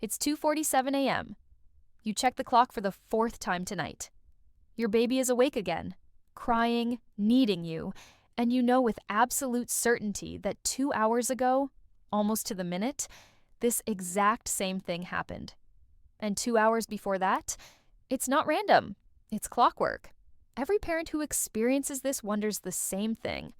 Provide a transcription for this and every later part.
It's 2:47 a.m. You check the clock for the fourth time tonight. Your baby is awake again, crying, needing you, and you know with absolute certainty that 2 hours ago, almost to the minute, this exact same thing happened. And 2 hours before that, it's not random, it's clockwork. Every parent who experiences this wonders the same thing.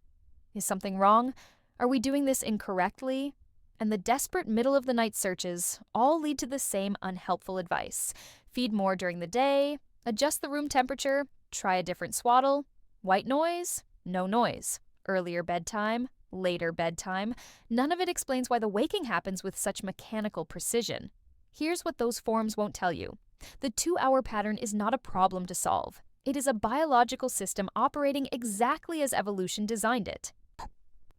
Is something wrong? Are we doing this incorrectly? And the desperate middle-of-the-night searches all lead to the same unhelpful advice. Feed more during the day, adjust the room temperature, try a different swaddle, white noise, no noise, earlier bedtime, later bedtime. None of it explains why the waking happens with such mechanical precision. Here's what those forms won't tell you. The 2-hour pattern is not a problem to solve. It is a biological system operating exactly as evolution designed it.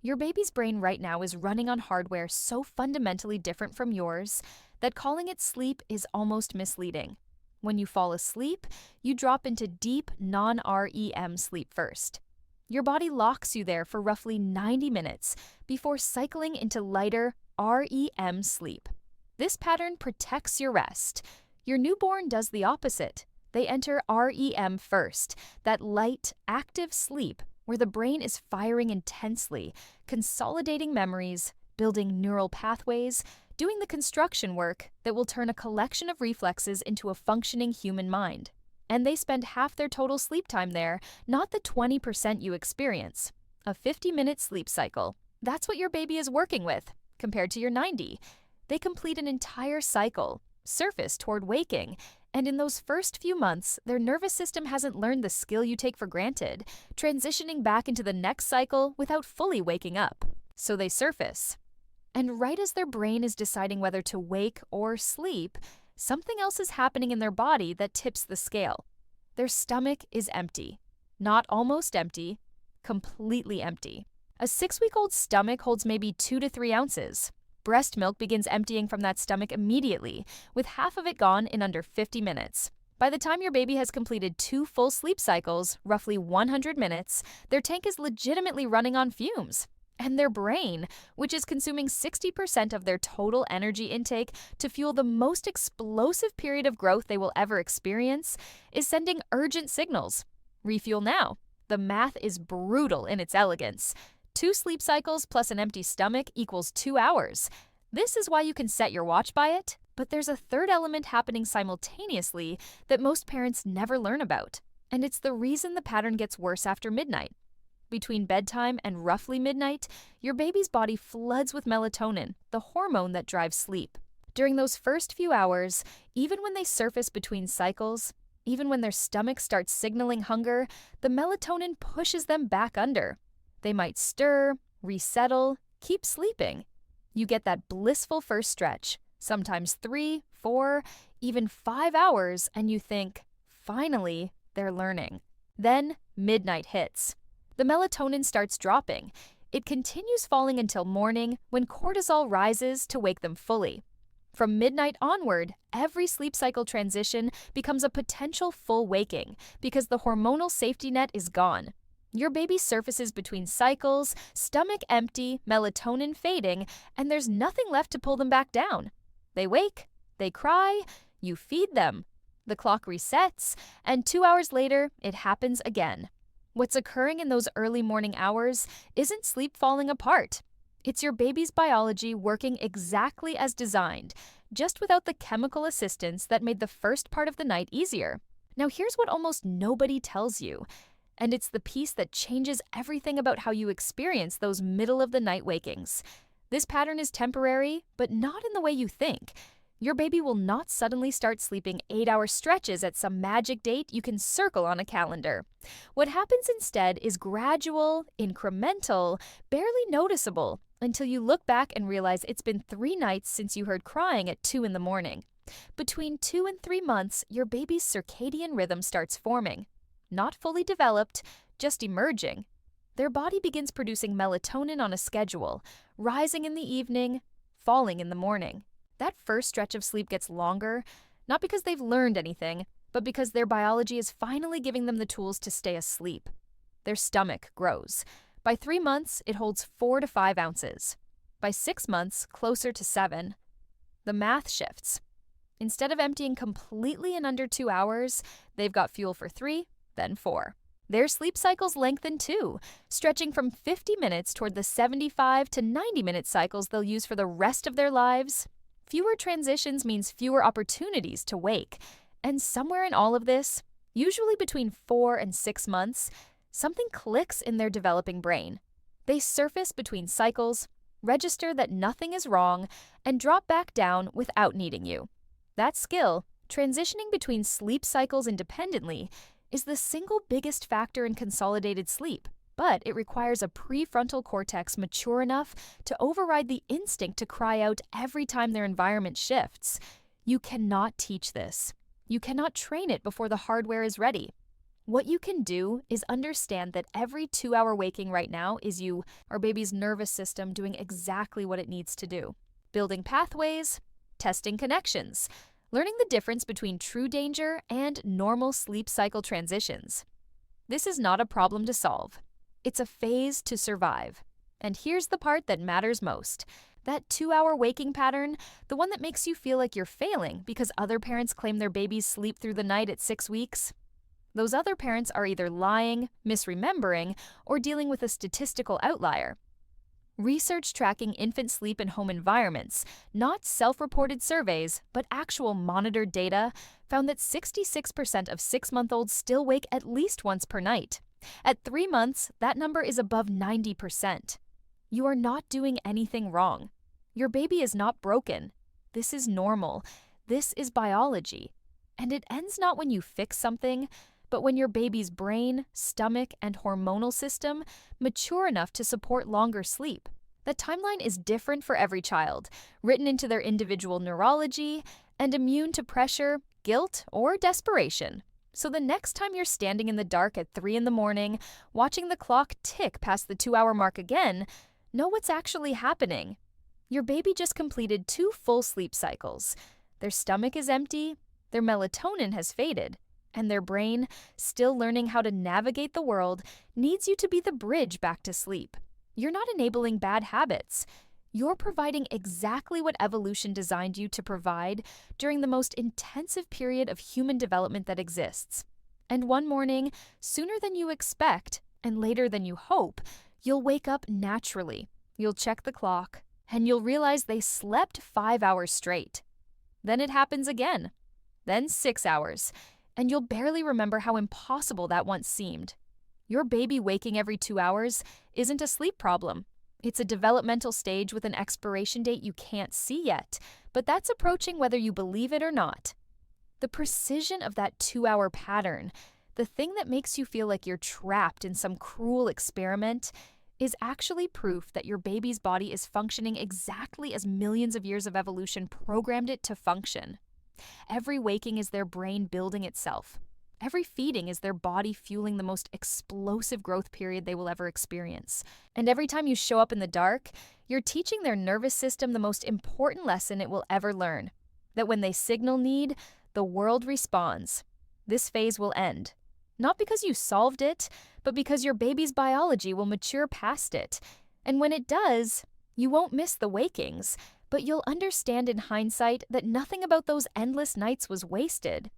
Your baby's brain right now is running on hardware so fundamentally different from yours that calling it sleep is almost misleading. When you fall asleep, you drop into deep non-REM sleep first. Your body locks you there for roughly 90 minutes before cycling into lighter REM sleep. This pattern protects your rest. Your newborn does the opposite. They enter REM first, that light, active sleep where the brain is firing intensely, consolidating memories, building neural pathways, doing the construction work that will turn a collection of reflexes into a functioning human mind. And they spend half their total sleep time there, not the 20% you experience. A 50-minute sleep cycle. That's what your baby is working with, compared to your 90. They complete an entire cycle, surface toward waking, and in those first few months, their nervous system hasn't learned the skill you take for granted, transitioning back into the next cycle without fully waking up. So they surface. And right as their brain is deciding whether to wake or sleep, something else is happening in their body that tips the scale. Their stomach is empty. Not almost empty, completely empty. A 6-week-old stomach holds maybe 2 to 3 ounces. Breast milk begins emptying from that stomach immediately, with half of it gone in under 50 minutes. By the time your baby has completed 2 full sleep cycles, roughly 100 minutes, their tank is legitimately running on fumes. And their brain, which is consuming 60% of their total energy intake to fuel the most explosive period of growth they will ever experience, is sending urgent signals. Refuel now. The math is brutal in its elegance. 2 sleep cycles plus an empty stomach equals 2 hours. This is why you can set your watch by it, but there's a third element happening simultaneously that most parents never learn about. And it's the reason the pattern gets worse after midnight. Between bedtime and roughly midnight, your baby's body floods with melatonin, the hormone that drives sleep. During those first few hours, even when they surface between cycles, even when their stomach starts signaling hunger, the melatonin pushes them back under. They might stir, resettle, keep sleeping. You get that blissful first stretch, sometimes 3, 4, even 5 hours, and you think, finally, they're learning. Then midnight hits. The melatonin starts dropping. It continues falling until morning when cortisol rises to wake them fully. From midnight onward, every sleep cycle transition becomes a potential full waking because the hormonal safety net is gone. Your baby surfaces between cycles, stomach empty, melatonin fading, and there's nothing left to pull them back down. They wake, they cry, you feed them. The clock resets, and 2 hours later, it happens again. What's occurring in those early morning hours isn't sleep falling apart. It's your baby's biology working exactly as designed, just without the chemical assistance that made the first part of the night easier. Now here's what almost nobody tells you, and it's the piece that changes everything about how you experience those middle-of-the-night wakings. This pattern is temporary, but not in the way you think. Your baby will not suddenly start sleeping 8-hour stretches at some magic date you can circle on a calendar. What happens instead is gradual, incremental, barely noticeable, until you look back and realize it's been 3 nights since you heard crying at 2 in the morning. Between 2 and 3 months, your baby's circadian rhythm starts forming. Not fully developed, just emerging. Their body begins producing melatonin on a schedule, rising in the evening, falling in the morning. That first stretch of sleep gets longer, not because they've learned anything, but because their biology is finally giving them the tools to stay asleep. Their stomach grows. By 3 months, it holds 4 to 5 ounces. By 6 months, closer to 7. The math shifts. Instead of emptying completely in under 2 hours, they've got fuel for 3, then 4. Their sleep cycles lengthen too, stretching from 50 minutes toward the 75 to 90-minute cycles they'll use for the rest of their lives. Fewer transitions means fewer opportunities to wake. And somewhere in all of this, usually between 4 and 6 months, something clicks in their developing brain. They surface between cycles, register that nothing is wrong, and drop back down without needing you. That skill, transitioning between sleep cycles independently, is the single biggest factor in consolidated sleep, but it requires a prefrontal cortex mature enough to override the instinct to cry out every time their environment shifts. You cannot teach this. You cannot train it before the hardware is ready. What you can do is understand that every 2-hour waking right now is you, our baby's nervous system, doing exactly what it needs to do. Building pathways, testing connections, learning the difference between true danger and normal sleep cycle transitions. This is not a problem to solve. It's a phase to survive. And here's the part that matters most. That 2-hour waking pattern, the one that makes you feel like you're failing because other parents claim their babies sleep through the night at 6 weeks. Those other parents are either lying, misremembering, or dealing with a statistical outlier. Research tracking infant sleep in home environments, not self-reported surveys, but actual monitored data, found that 66% of 6-month-olds still wake at least once per night. At 3 months, that number is above 90%. You are not doing anything wrong. Your baby is not broken. This is normal. This is biology. And it ends not when you fix something, but when your baby's brain, stomach, and hormonal system mature enough to support longer sleep. The timeline is different for every child, written into their individual neurology, and immune to pressure, guilt, or desperation. So the next time you're standing in the dark at 3 in the morning, watching the clock tick past the 2-hour mark again, know what's actually happening. Your baby just completed 2 full sleep cycles. Their stomach is empty, their melatonin has faded, and their brain, still learning how to navigate the world, needs you to be the bridge back to sleep. You're not enabling bad habits. You're providing exactly what evolution designed you to provide during the most intensive period of human development that exists. And one morning, sooner than you expect, and later than you hope, you'll wake up naturally. You'll check the clock, and you'll realize they slept 5 hours straight. Then it happens again. Then 6 hours. And you'll barely remember how impossible that once seemed. Your baby waking every 2 hours isn't a sleep problem. It's a developmental stage with an expiration date you can't see yet, but that's approaching whether you believe it or not. The precision of that 2-hour pattern, the thing that makes you feel like you're trapped in some cruel experiment, is actually proof that your baby's body is functioning exactly as millions of years of evolution programmed it to function. Every waking is their brain building itself. Every feeding is their body fueling the most explosive growth period they will ever experience. And every time you show up in the dark, you're teaching their nervous system the most important lesson it will ever learn. That when they signal need, the world responds. This phase will end. Not because you solved it, but because your baby's biology will mature past it. And when it does, you won't miss the wakings, but you'll understand in hindsight that nothing about those endless nights was wasted.